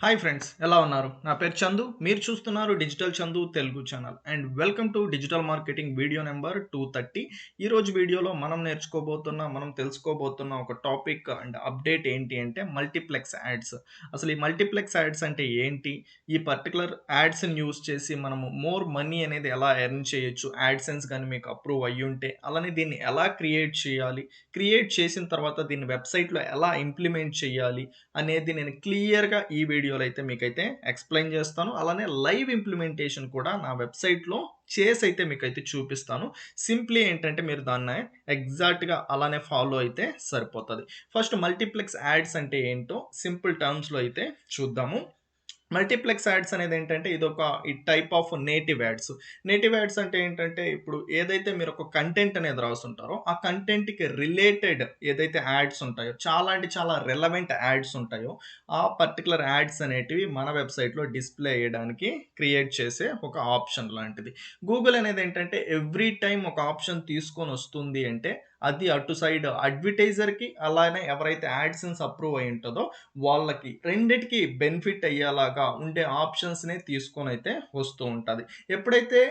Hi friends ఎలా ఉన్నారు? నా పేరు చందు. మీరు చూస్తున్నారు digital Chandu Telugu channel and welcome to digital marketing video number 230. ఈరోజు వీడియోలో మనం తెలుసుకోబోతున్న ఒక టాపిక్ అండ్ అప్డేట్ ఏంటి అంటే మల్టీప్లెక్స్ యాడ్స్. అసలు ఈ మల్టీప్లెక్స్ యాడ్స్ అంటే ఏంటి? ఈ పర్టికులర్ యాడ్స్‌ని యూజ్ చేసి మనము మోర్ మనీ అనేది ఎలా ఎర్న్ చేయొచ్చు? యాడ్‌సెన్స్ గాని మీకు అప్రూవ్ అయ్యుంటే, అలానే దీన్ని ఎలా క్రియేట్ చేయాలి? క్రియేట్ చేసిన తర్వాత దీన్ని వెబ్‌సైట్‌లో ఎలా ఇంప్లిమెంట్ చేయాలి? అనేది నేను క్లియర్‌గా ఈ వీడియోలో అయితే మీకైతే ఎక్స్‌ప్లెయిన్ చేస్తాను. అలానే లైవ్ ఇంప్లిమెంటేషన్ కూడా నా వెబ్‌సైట్‌లో చేసైతే మీకైతే చూపిస్తాను. సింప్లీ ఏంటంటే మీరు దాన్ని ఎగ్జాక్ట్‌గా అలానే ఫాలో అయితే సరిపోతది. ఫస్ట్ మల్టీప్లెక్స్ యాడ్స్ అంటే ఏంటో సింపుల్ టర్మ్స్‌లో అయితే చూద్దాము. మల్టీప్లెక్స్ యాడ్స్ అనేది ఏంటంటే ఇదొక ఈ type of native ads. Native ads అంటే ఏంటంటే ఇప్పుడు ఏదైతే మీరు ఒక కంటెంట్ అనేది రాసుంటారో ఆ కంటెంట్‌కి రిలేటెడ్ ఏదైతే యాడ్స్ ఉంటాయో చాలా అంటే చాలా రెలెవెంట్ యాడ్స్ ఉంటాయో ఆ పర్టికులర్ యాడ్స్ అనేటివి మన వెబ్‌సైట్‌లో డిస్‌ప్లే అయ్యడానికి క్రియేట్ చేసే ఒక ఆప్షన్ లాంటిది. గూగుల్ అనేది ఏంటంటే ఎవ్రీ టైమ్ ఒక ఆప్షన్ తీసుకొనొస్తుంది అంటే అది అటు సైడ్ అడ్వర్టైజర్‌కి అలానే ఎవరైతే యాడ్సెన్స్ అప్రూవ్ అయ్యి ఉంటదో వాళ్ళకి రెండిటికి బెనిఫిట్ అయ్యేలాగా ఉండే ఆప్షన్స్‌నే తీసుకొనైతే వస్తూ ఉంటది. ఎప్పుడైతే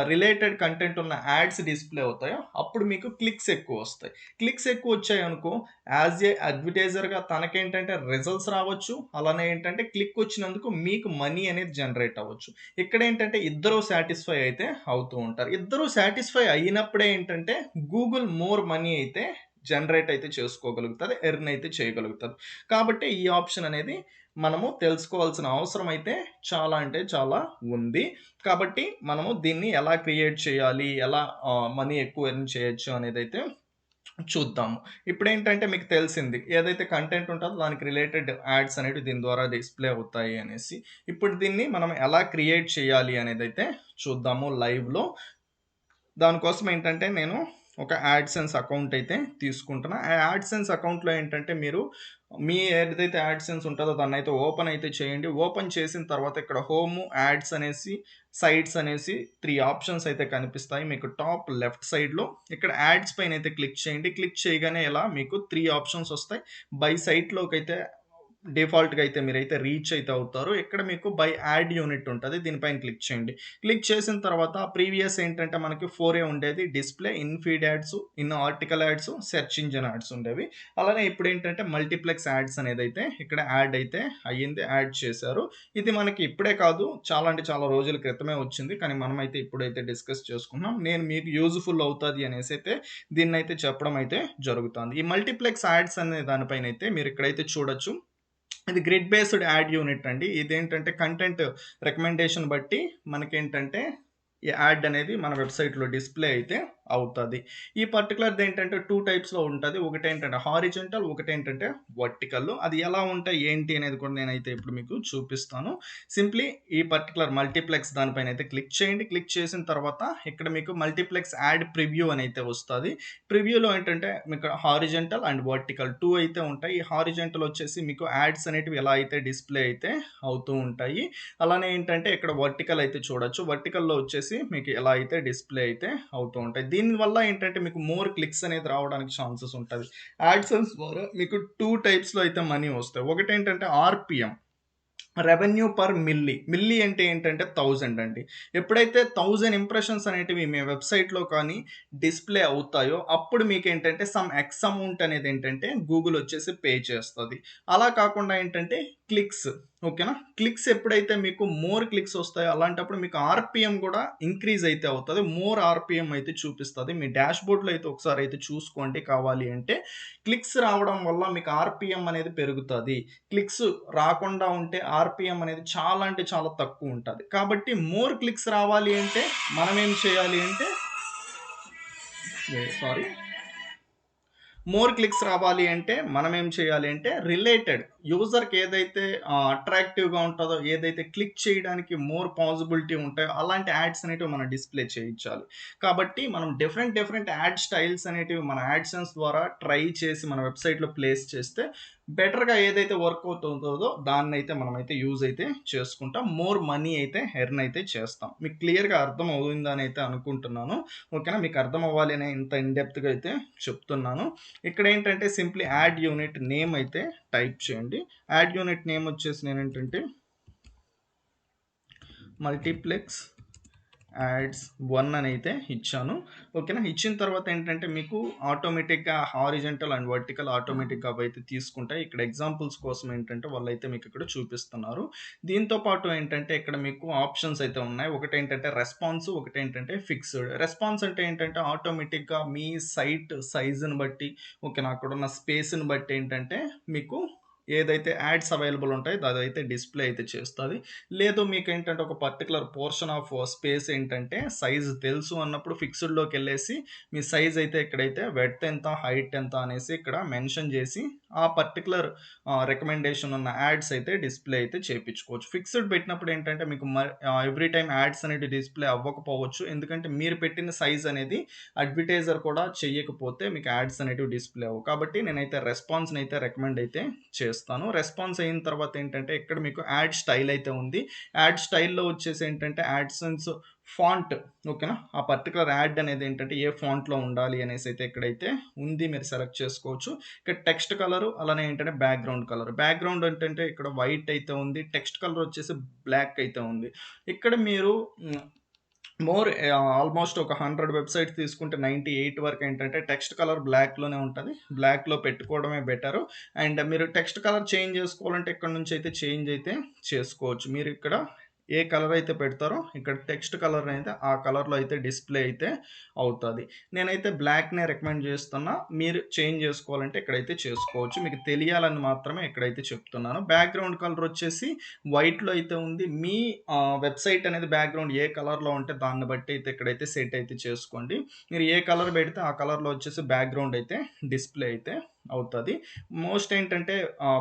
రిలేటెడ్ కంటెంట్ ఉన్న యాడ్స్ డిస్‌ప్లే అవుతాయో అప్పుడు మీకు క్లిక్స్ ఎక్కువొస్తాయి. క్లిక్స్ ఎక్కువొచ్చాయనుకో యాస్ ఎ అడ్వర్టైజర్‌గా తనకేంటంటే రిజల్ట్స్ రావచ్చు. అలానే ఏంటంటే క్లిక్ వచ్చినందుకు మీకు మనీ అనేది జనరేట్ అవ్వచ్చు. ఇక్కడేంటంటే ఇద్దరూ సాటిస్ఫై అయితే అవుతూ ఉంటారు. ఇద్దరూ సాటిస్ఫై అయినప్పుడే ఏంటంటే గూగుల్ మోర్ మనీ అయితే జనరేట్ అయితే చేసుకోగలుగుతది. ఎర్న్ అయితే చేయగలుగుతది. కాబట్టి ఈ ఆప్షన్ అనేది మనము తెలుసుకోవాల్సిన అవసరం అయితే చాలా అంటే చాలా ఉంది. కాబట్టి మనము దీన్ని ఎలా క్రియేట్ చేయాలి? ఎలా మనీ ఎక్కువ ఎర్న్ చేయొచ్చు అనేదైతే చూద్దాము. ఇప్పుడేంటంటే మీకు తెలిసింది. ఏదైతే కంటెంట్ ఉంటదో దానికి రిలేటెడ్ యాడ్స్ అనేవి దీని ద్వారా డిస్‌ప్లే అవుతాయి అనేసి. ఇప్పుడు దీన్ని మనం ఎలా క్రియేట్ చేయాలి అనేదైతే చూద్దాము లైవ్‌లో. దానికోసం ఏంటంటే నేను ఒక యాడ్‌సెన్స్ అకౌంట్ అయితే తీసుకుంటున్నా. ఆ యాడ్‌సెన్స్ అకౌంట్‌లో ఏంటంటే మీరు మీ ఏదైతే యాడ్‌సెన్స్ ఉంటదో దాన్నయితే ఓపెన్ అయితే చేయండి. ఓపెన్ చేసిన తర్వాత ఇక్కడ హోము, యాడ్స్ అనేసి, సైట్స్ అనేసి 3 ఆప్షన్స్ అయితే కనిపిస్తాయి. మీకు టాప్ లెఫ్ట్ సైడ్‌లో ఇక్కడ యాడ్స్ పైనైతే క్లిక్ చేయండి. క్లిక్ చేయగానే ఇలా మీకు 3 ఆప్షన్స్ వస్తాయి. బై సైట్‌లోకైతే డిఫాల్ట్‌గా అయితే మీరైతే రీచ్ అయితే అవుతారు. ఇక్కడ మీకు బై యాడ్ యూనిట్ ఉంటది. దీనిపైన క్లిక్ చేయండి. క్లిక్ చేసిన తర్వాత ప్రీవియస్ ఏంటంటే మనకి 4 ఉండేది. Display, in feed ads, in article ads, search engine ads ఉండేవి. అలానే ఇప్పుడేంటంటే మల్టీప్లెక్స్ యాడ్స్ అనేదైతే ఇక్కడ యాడ్ అయితే అయ్యింది. యాడ్ చేశారు. ఇది మనకి ఇప్పుడే కాదు చాలా అంటే చాలా రోజుల క్రితమే వచ్చింది. కానీ మనమైతే ఇప్పుడైతే డిస్కస్ చేసుకున్నాం. నేను మీకు యూజ్‌ఫుల్ అవుతది అనేసైతే దీన్నైతే చెప్పడం అయితే జరుగుతాంది. ఈ మల్టీప్లెక్స్ యాడ్స్ అనే దానిపైనైతే మీరు ఇక్కడైతే చూడొచ్చు. ఇది గ్రిడ్ బేస్డ్ యాడ్ యూనిట్ అండి. ఇదేంటంటే కంటెంట్ రికమెండేషన్ బట్టి మనకేంటంటే ఈ యాడ్ అనేది మన వెబ్‌సైట్‌లో డిస్‌ప్లే అయితే అవుతది. ఈ పర్టిక్యులర్‌ది ఏంటంటే 2 టైప్స్‌లో ఉంటది. ఒకటేంటంటే హారిజాంటల్, ఒకటేంటంటే వర్టికల్. అది ఎలా ఉంటాయి ఏంటి అనేది కూడా నేనైతే ఇప్పుడు మీకు చూపిస్తాను. సింప్లీ ఈ పర్టిక్యులర్ మల్టీప్లెక్స్ దానిపైనైతే క్లిక్ చేయండి. క్లిక్ చేసిన తర్వాత ఇక్కడ మీకు మల్టీప్లెక్స్ యాడ్ ప్రివ్యూ అనైతే వస్తది. ప్రివ్యూలో ఏంటంటే మీకు హారిజాంటల్ అండ్ వర్టికల్ 2 అయితే ఉంటాయి. ఈ హారిజాంటల్ వచ్చేసి మీకు యాడ్స్ అనేటివి ఎలా అయితే డిస్‌ప్లే అయితే అవుతూ ఉంటాయి. అలానే ఏంటంటే ఇక్కడ వర్టికల్ అయితే చూడొచ్చు. వర్టికల్‌లో వచ్చేసి మీకు ఎలా అయితే డిస్‌ప్లే అయితే అవుతూ ఉంటాయి. దీనివల్ల ఏంటంటే మీకు మోర్ క్లిక్స్ అనేది రావడానికి ఛాన్సెస్ ఉంటది. యాడ్‌సెన్స్ ద్వారా మీకు 2 టైప్స్‌లో అయితే మనీ వస్తాయి. ఒకటేంటంటే RPM, revenue per milli. Milli అంటే ఏంటంటే 1000 అండి. ఎప్పుడైతే 1000 ఇంప్రెషన్స్ అనేటివి మీ వెబ్‌సైట్‌లో కానీ డిస్‌ప్లే అవుతాయో అప్పుడు మీకేంటంటే సమ్ ఎక్స్ అమౌంట్ అనేది ఏంటంటే గూగుల్ వచ్చేసి పే చేస్తది. అలా కాకుండా ఏంటంటే క్లిక్స్, ఓకేనా? క్లిక్స్ ఎప్పుడైతే మీకు మోర్ క్లిక్స్ వస్తాయో అలాంటప్పుడు మీకు ఆర్‌పిఎం కూడా ఇంక్రీజ్ అయితే అవుతది. మోర్ ఆర్‌పిఎం అయితే చూపిస్తది. మీ డాష్‌బోర్డ్‌లో అయితే ఒకసారి అయితే చూసుకోండి కావాలి అంటే. క్లిక్స్ రావడం వల్ల మీకు ఆర్‌పిఎం అనేది పెరుగుతది. క్లిక్స్ రాకుండా ఉంటే ఆర్‌పిఎం అనేది చాలా అంటే చాలా తక్కువ ఉంటది. కాబట్టి మోర్ క్లిక్స్ రావాలి అంటే మనమేం చేయాలి అంటే సారీ. మోర్ క్లిక్స్ రావాలి అంటే మనం ఏం చేయాలి అంటే రిలేటెడ్ యూజర్‌కి ఏదైతే అట్రాక్టివ్‌గా ఉంటదో, ఏదైతే క్లిక్ చేయడానికి మోర్ పాసిబిలిటీ ఉంటాయో అలాంటి యాడ్స్ అనేటివి మనం డిస్‌ప్లే చేయించాలి. కాబట్టి మనం డిఫరెంట్ యాడ్ స్టైల్స్ అనేటివి మన యాడ్‌సెన్స్ ద్వారా ట్రై చేసి మన వెబ్‌సైట్‌లో ప్లేస్ చేస్తే బెటర్‌గా ఏదైతే వర్కౌట్ అవుతదో దాన్నైతే మనమైతే యూజ్ అయితే చేసుకుంటాం. మోర్ మనీ అయితే ఎర్న్ అయితే చేస్తాం. మీకు క్లియర్‌గా అర్థం అయిందని అయితే అనుకుంటున్నాను. ఓకేనా? మీకు అర్థం అవ్వాలి అనే ఇంత ఇన్ డెప్త్‌గా అయితే చెప్తున్నాను. ఇక్కడ ఏంటంటే సింప్లీ యాడ్ యూనిట్ నేమ్ అయితే టైప్ చేయండి. చేయండి. యాడ్ యూనిట్ నేమ్ వచ్చేసి నేనేంటంటే మల్టీప్లెక్స్ యాడ్స్ 1 అని అయితే ఇచ్చాను. ఓకేనా? ఇచ్చిన తర్వాత ఏంటంటే మీకు ఆటోమేటిక్‌గా హారిజాంటల్ అండ్ వర్టికల్ ఆటోమేటిక్‌గా అవైతే తీసుకుంటాయి. ఇక్కడ ఎగ్జాంపుల్స్ కోసం ఏంటంటే వాళ్ళైతే మీకు ఇక్కడ చూపిస్తున్నారు. దీంతో పాటు ఏంటంటే ఇక్కడ మీకు ఆప్షన్స్ అయితే ఉన్నాయి. ఒకటేంటంటే రెస్పాన్స్, ఒకటేంటంటే ఫిక్స్డ్. రెస్పాన్స్ అంటే ఏంటంటే ఆటోమేటిక్‌గా మీ సైట్ సైజ్‌ని బట్టి ఓకేనా? అక్కడున్న స్పేస్‌ని బట్టి ఏంటంటే మీకు ఏదైతే యాడ్స్ అవైలబుల్ ఉంటాయో అదైతే డిస్‌ప్లే అయితే చేస్తది. లేదు మీకేంటంటే ఒక పర్టిక్యులర్ పోర్షన్ ఆఫ్ స్పేస్ ఏంటంటే సైజ్ తెలుసు అన్నప్పుడు ఫిక్స్డ్‌లోకెళ్ళేసి మీ సైజ్ అయితే ఇక్కడైతే విడ్త్ ఎంత, హైట్ ఎంత అనేసి ఇక్కడ మెన్షన్ చేసి ఆ పర్టిక్యులర్ రికమెండేషన్ ఉన్న యాడ్స్ అయితే డిస్‌ప్లే అయితే చేపించుకోవచ్చు. ఫిక్స్డ్ పెట్టినప్పుడు ఏంటంటే మీకు ఎవ్రీ టైమ్ యాడ్స్ అనేవి డిస్‌ప్లే అవ్వకపోవచ్చు. ఎందుకంటే మీరు పెట్టిన సైజ్ అనేది అడ్వర్టైజర్ కూడా చెయ్యకపోతే మీకు యాడ్స్ అనేటివి డిస్‌ప్లే అవ్వవు. కాబట్టి నేనైతే రెస్పాన్స్‌ని అయితే రికమెండ్ అయితే చేస్తాను. రెస్పాన్స్ అయిన తర్వాత ఏంటంటే ఇక్కడ మీకు యాడ్ స్టైల్ అయితే ఉంది. యాడ్ స్టైల్‌లో వచ్చేసి ఏంటంటే యాడ్‌సెన్స్ ఫాంట్ ఓకేనా? ఆ పర్టిక్యులర్ యాడ్ అనేది ఏంటంటే ఏ ఫాంట్‌లో ఉండాలి అనేసి అయితే ఇక్కడైతే ఉంది. మీరు సెలెక్ట్ చేసుకోవచ్చు. ఇక్కడ టెక్స్ట్ కలరు అలానే ఏంటంటే బ్యాక్‌గ్రౌండ్ కలర్. బ్యాక్‌గ్రౌండ్ ఏంటంటే ఇక్కడ వైట్ అయితే ఉంది. టెక్స్ట్ కలర్ వచ్చేసి బ్లాక్ అయితే ఉంది. ఇక్కడ మీరు ఆల్మోస్ట్ ఒక 100 వెబ్‌సైట్స్ తీసుకుంటే 98 వరకు ఏంటంటే టెక్స్ట్ కలర్ బ్లాక్‌లోనే ఉంటది. బ్లాక్‌లో పెట్టుకోవడమే బెటరు. అండ్ మీరు టెక్స్ట్ కలర్ చేంజ్ చేసుకోవాలంటే ఇక్కడ నుంచి అయితే చేంజ్ అయితే చేసుకోవచ్చు. మీరు ఇక్కడ ఏ కలర్ అయితే పెడతారో ఇక్కడ టెక్స్ట్ కలర్ అయితే ఆ కలర్‌లో అయితే డిస్‌ప్లే అయితే అవుతది. నేనైతే బ్లాక్‌నే రికమెండ్ చేస్తున్నా. మీరు చేంజ్ చేసుకోవాలంటే ఇక్కడైతే చేసుకోవచ్చు. మీకు తెలియాలని మాత్రమే ఇక్కడైతే చెప్తున్నాను. బ్యాక్‌గ్రౌండ్ కలర్ వచ్చేసి వైట్‌లో అయితే ఉంది. మీ వెబ్‌సైట్ అనేది బ్యాక్‌గ్రౌండ్ ఏ కలర్‌లో ఉంటే దాన్ని బట్టి అయితే ఇక్కడైతే సెట్ అయితే చేసుకోండి. మీరు ఏ కలర్ పెడితే ఆ కలర్‌లో వచ్చేసి బ్యాక్‌గ్రౌండ్ అయితే డిస్‌ప్లే అయితే అవుతది. మోస్ట్ ఏంటంటే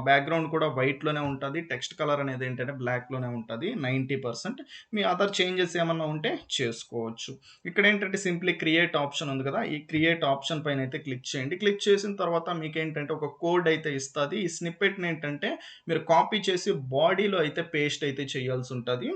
బ్యాక్‌గ్రౌండ్ కూడా వైట్‌లోనే ఉంటది. టెక్స్ట్ కలర్ అనేది ఏంటంటే బ్లాక్‌లోనే ఉంటది 90%. మీ అదర్ చేంజెస్ ఏమన్నా ఉంటే చేసుకోవచ్చు. ఇక్కడేంటంటే సింప్లీ క్రియేట్ ఆప్షన్ ఉంది కదా! ఈ క్రియేట్ ఆప్షన్ పైన అయితే క్లిక్ చేయండి. క్లిక్ చేసిన తర్వాత మీకేంటంటే ఒక కోడ్ అయితే ఇస్తది. ఈ స్నిప్పెట్‌ని ఏంటంటే మీరు కాపీ చేసి బాడీలో అయితే పేస్ట్ అయితే చేయాల్సుంటది.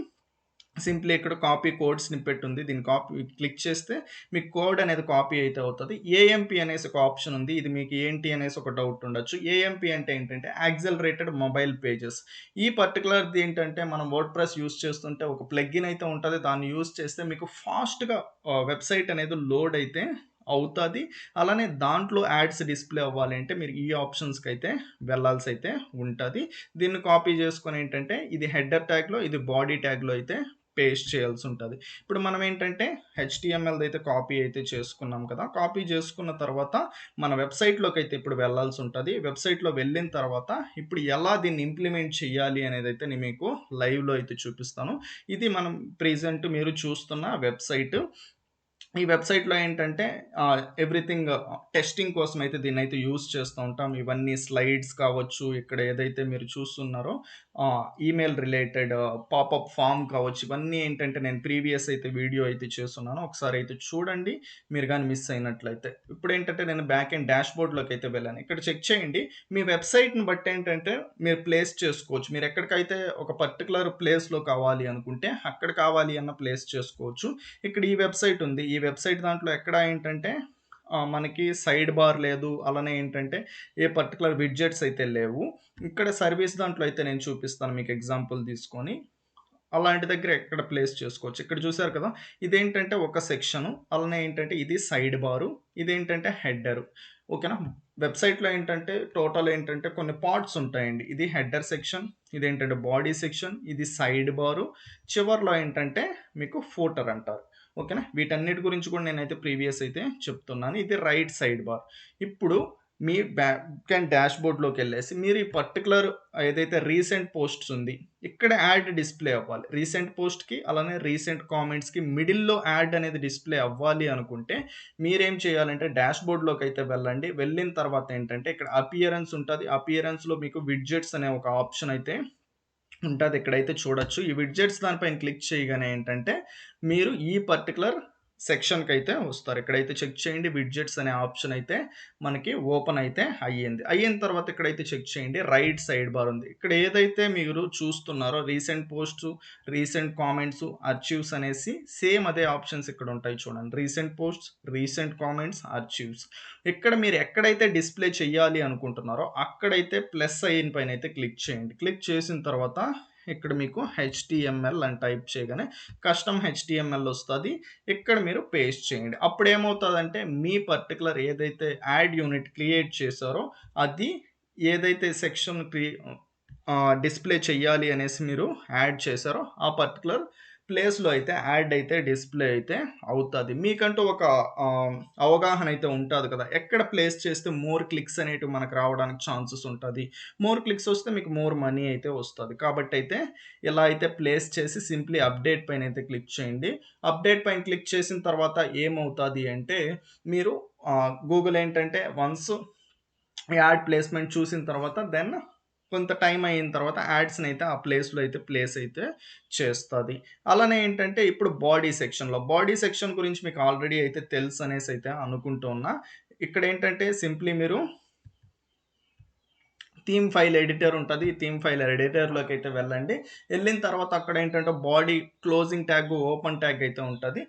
సింప్లీ ఇక్కడ కాపీ కోడ్ స్నిప్పెట్ ఉంది. దీన్ని కాపీ క్లిక్ చేస్తే మీకు కోడ్ అనేది కాపీ అయితే అవుతది. ఏఎంపీ అనేసి ఒక ఆప్షన్ ఉంది. ఇది మీకు ఏంటి అనేసి ఒక డౌట్ ఉండొచ్చు. ఏఎంపీ అంటే ఏంటంటే యాక్సెలరేటెడ్ మొబైల్ పేజెస్. ఈ పర్టిక్యులర్‌ది ఏంటంటే మనం వర్డ్‌ప్రెస్ యూజ్ చేస్తుంటే ఒక ప్లగిన్ అయితే ఉంటది. దాన్ని యూజ్ చేస్తే మీకు ఫాస్ట్‌గా వెబ్‌సైట్ అనేది లోడ్ అయితే అవుతది. అలానే దాంట్లో యాడ్స్ డిస్‌ప్లే అవ్వాలి అంటే మీరు ఈ ఆప్షన్స్‌కి అయితే వెళ్ళాల్సయితే ఉంటది. దీన్ని కాపీ చేసుకొని ఏంటంటే ఇది హెడర్ ట్యాగ్‌లో, ఇది బాడీ ట్యాగ్‌లో అయితే పేస్ట్ చేయాల్సుంటది. ఇప్పుడు మనం ఏంటంటే హెచ్‌టీఎంఎల్‌దైతే కాపీ అయితే చేసుకున్నాం కదా! కాపీ చేసుకున్న తర్వాత మన వెబ్‌సైట్‌లోకైతే ఇప్పుడు వెళ్ళాల్సుంటది. వెబ్‌సైట్‌లో వెళ్ళిన తర్వాత ఇప్పుడు ఎలా దీన్ని ఇంప్లిమెంట్ చేయాలి అనేదైతే నేను మీకు లైవ్‌లో అయితే చూపిస్తాను. ఇది మనం ప్రెజెంట్ మీరు చూస్తున్న వెబ్‌సైట్. ఈ వెబ్‌సైట్‌లో ఏంటంటే ఎవ్రీథింగ్ టెస్టింగ్ కోసం అయితే దీన్నైతే యూజ్ చేస్తూ ఉంటాం. ఇవన్నీ స్లైడ్స్ కావచ్చు, ఇక్కడ ఏదైతే మీరు చూస్తున్నారో ఈమెయిల్ రిలేటెడ్ పాపప్ ఫార్మ్ కావచ్చు, ఇవన్నీ ఏంటంటే నేను ప్రీవియస్ అయితే వీడియో అయితే చేసున్నాను. ఒకసారి అయితే చూడండి మీరు గాని మిస్ అయినట్లయితే. ఇప్పుడేంటంటే నేను బ్యాక్ ఎండ్ డాష్‌బోర్డ్‌లోకి అయితే వెళ్ళాను. ఇక్కడ చెక్ చేయండి. మీ వెబ్‌సైట్‌ని బట్టి ఏంటంటే మీరు ప్లేస్ చేసుకోవచ్చు. మీరు ఎక్కడికైతే ఒక పర్టిక్యులర్ ప్లేస్‌లో కావాలి అనుకుంటే అక్కడ కావాలి అన్న ప్లేస్ చేసుకోవచ్చు. ఇక్కడ ఈ వెబ్‌సైట్ ఉంది. ఈ వెబ్‌సైట్ దాంట్లో ఎక్కడ ఏంటంటే మనకి సైడ్ బార్ లేదు. అలానే ఏంటంటే ఏ పర్టిక్యులర్ విడ్జెట్స్ అయితే లేవు. ఇక్కడ సర్వీస్ దాంట్లో అయితే నేను చూపిస్తాను మీకు ఎగ్జాంపుల్ తీసుకొని. అలాంటి దగ్గర ఎక్కడ ప్లేస్ చేసుకోవచ్చు. ఇక్కడ చూసారు కదా! ఇదేంటంటే ఒక సెక్షను. అలానే ఏంటంటే ఇది సైడ్ బారు. ఇదేంటంటే హెడరు. ఓకేనా? వెబ్‌సైట్‌లో ఏంటంటే టోటల్ ఏంటంటే కొన్ని పార్ట్స్ ఉంటాయండి. ఇది హెడర్ సెక్షన్, ఇదేంటంటే బాడీ సెక్షన్, ఇది సైడ్ బారు, చివర్లో ఏంటంటే మీకు ఫూటర్ అంటారు. ఓకేనా? వీటన్నిటి గురించి కూడా నేనైతే ప్రీవియస్ అయితే చెప్తున్నాను. ఇది రైట్ సైడ్ బార్. ఇప్పుడు మీ బ్యాక్ అండ్ డాష్‌బోర్డ్‌లోకెళ్ళేసి మీరు ఈ పర్టిక్యులర్ ఏదైతే రీసెంట్ పోస్ట్స్ ఉంది. ఇక్కడ యాడ్ డిస్‌ప్లే అవ్వాలి. రీసెంట్ పోస్ట్‌కి అలానే రీసెంట్ కామెంట్స్‌కి మిడిల్‌లో యాడ్ అనేది డిస్‌ప్లే అవ్వాలి అనుకుంటే మీరేం చేయాలంటే డాష్‌బోర్డ్‌లోకైతే వెళ్ళండి. వెళ్ళిన తర్వాత ఏంటంటే ఇక్కడ అపియరెన్స్ ఉంటది. అపియరెన్స్‌లో మీకు విడ్జెట్స్ అనే ఒక ఆప్షన్ అయితే ఉంటది. ఇక్కడైతే చూడొచ్చు. ఈ విడ్జెట్స్ దానిపైన క్లిక్ చేయగానే ఏంటంటే మీరు ఈ పర్టిక్యులర్ సెక్షన్‌కి అయితే వస్తారు. ఇక్కడైతే చెక్ చేయండి విడ్జెట్స్ అనే ఆప్షన్ అయితే మనకి ఓపెన్ అయితే అయ్యింది. అయిన తర్వాత ఇక్కడైతే చెక్ చేయండి రైట్ సైడ్ బార్ ఉంది. ఇక్కడ ఏదైతే మీరు చూస్తున్నారో recent posts, recent comments, archives అనేసి సేమ్ అదే ఆప్షన్స్ ఇక్కడ ఉంటాయి చూడండి. Recent posts, recent comments, archives. ఇక్కడ మీరు ఎక్కడైతే డిస్‌ప్లే చేయాలి అనుకుంటున్నారో అక్కడైతే ప్లస్ ఐకాన్ పైన అయితే క్లిక్ చేయండి. క్లిక్ చేసిన తర్వాత ఇక్కడ మీకు హెచ్‌టీఎంఎల్ అని టైప్ చేయగానే కస్టమ్ హెచ్‌టీఎంఎల్ వస్తది. ఇక్కడ మీరు పేస్ట్ చేయండి. అప్పుడు ఏమవుతదంటే మీ పర్టిక్యులర్ ఏదైతే యాడ్ యూనిట్ క్రియేట్ చేశారో అది ఏదైతే సెక్షన్ డిస్‌ప్లే చెయ్యాలి అనేసి మీరు యాడ్ చేశారో ఆ పర్టిక్యులర్ ప్లేస్‌లో అయితే యాడ్ అయితే డిస్‌ప్లే అయితే అవుతది. మీకంటూ ఒక అవగాహన అయితే ఉంటది కదా! ఎక్కడ ప్లేస్ చేస్తే మోర్ క్లిక్స్ అనేటివి మనకు రావడానికి ఛాన్సెస్ ఉంటది. మోర్ క్లిక్స్ వస్తే మీకు మోర్ మనీ అయితే వస్తది. కాబట్టయితే ఇలా అయితే ప్లేస్ చేసి సింప్లీ అప్డేట్ పైన అయితే క్లిక్ చేయండి. అప్డేట్ పైన క్లిక్ చేసిన తర్వాత ఏమవుతది అంటే మీరు గూగుల్ ఏంటంటే వన్స్ యాడ్ ప్లేస్‌మెంట్ చూసిన తర్వాత దెన్ కొంత టైం అయిన తర్వాత యాడ్స్‌ని అయితే ఆ ప్లేస్‌లో అయితే ప్లేస్ అయితే చేస్తది. అలానే ఏంటంటే ఇప్పుడు బాడీ సెక్షన్ గురించి మీకు ఆల్రెడీ అయితే తెలుసనేసి అయితే అనుకుంటూ ఉన్నా. ఇక్కడేంటంటే సింప్లీ మీరు థీమ్ ఫైల్ ఎడిటర్ ఉంటది. ఈ థీమ్ ఫైల్ ఎడిటర్‌లోకి అయితే వెళ్ళండి. ఎళ్ళిన తర్వాత అక్కడ ఏంటంటే body closing tag, open tag అయితే ఉంటది.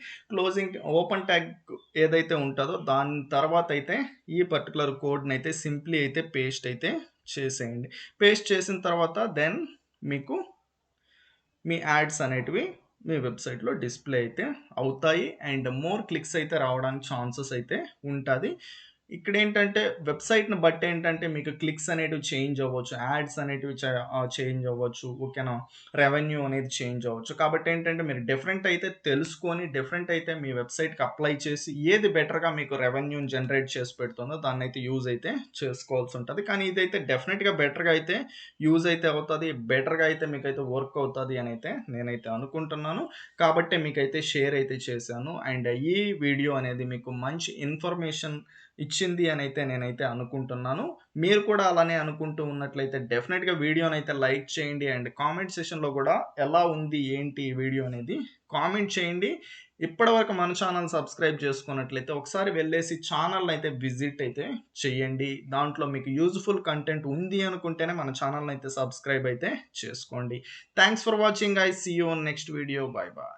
ఓపెన్ ట్యాగ్ ఏదైతే ఉంటదో దాని తర్వాత అయితే ఈ పర్టిక్యులర్ కోడ్‌నైతే సింప్లీ అయితే పేస్ట్ అయితే చేసేయండి. పేస్ట్ చేసిన తర్వాత దెన్ మీకు మీ యాడ్స్ అనేటివి మీ వెబ్‌సైట్‌లో డిస్‌ప్లే అయితే అవుతాయి. అండ్ మోర్ క్లిక్స్ అయితే రావడానికి ఛాన్సెస్ అయితే ఉంటది. ఇక్కడేంటంటే వెబ్‌సైట్‌ని బట్టి ఏంటంటే మీకు క్లిక్స్ అనేటివి చేంజ్ అవ్వచ్చు. యాడ్స్ అనేటివి చేంజ్ అవ్వచ్చు. ఓకేనా? రెవెన్యూ అనేది చేంజ్ అవ్వచ్చు. కాబట్టి ఏంటంటే మీరు డిఫరెంట్ అయితే తెలుసుకొని డిఫరెంట్ అయితే మీ వెబ్‌సైట్‌కి అప్లై చేసి ఏది బెటర్‌గా మీకు రెవెన్యూని జనరేట్ చేసి పెడుతుందో దాన్నైతే యూజ్ అయితే చేసుకోవాల్సి ఉంటది. కానీ ఇదైతే డెఫినిట్‌గా బెటర్‌గా అయితే యూజ్ అయితే అవుతది. బెటర్‌గా అయితే మీకైతే వర్క్ అవుతది అనైతే నేనైతే అనుకుంటున్నాను. కాబట్టే మీకైతే షేర్ అయితే చేశాను. అండ్ ఈ వీడియో అనేది మీకు మంచి ఇన్ఫర్మేషన్ ఇచ్చింది అనైతే నేనైతే అనుకుంటున్నాను. మీరు కూడా అలానే అనుకుంటూ ఉన్నట్లయితే డెఫినిట్‌గా వీడియోనైతే లైక్ చేయండి. అండ్ కామెంట్ సెషన్‌లో గూడా ఎలా ఉంది, ఏంటి ఈ వీడియో అనేది కామెంట్ చేయండి. ఇప్పటివరకు మన ఛానల్ సబ్స్క్రైబ్ చేసుకున్నట్లయితే ఒకసారి వెళ్ళేసి ఛానల్‌నైతే విజిట్ అయితే చేయండి. దాంట్లో మీకు యూజ్‌ఫుల్ కంటెంట్ ఉంది అనుకుంటేనే మన ఛానల్‌నైతే సబ్స్క్రైబ్ అయితే చేసుకోండి. Thanks for watching guys. See you on next video. Bye by.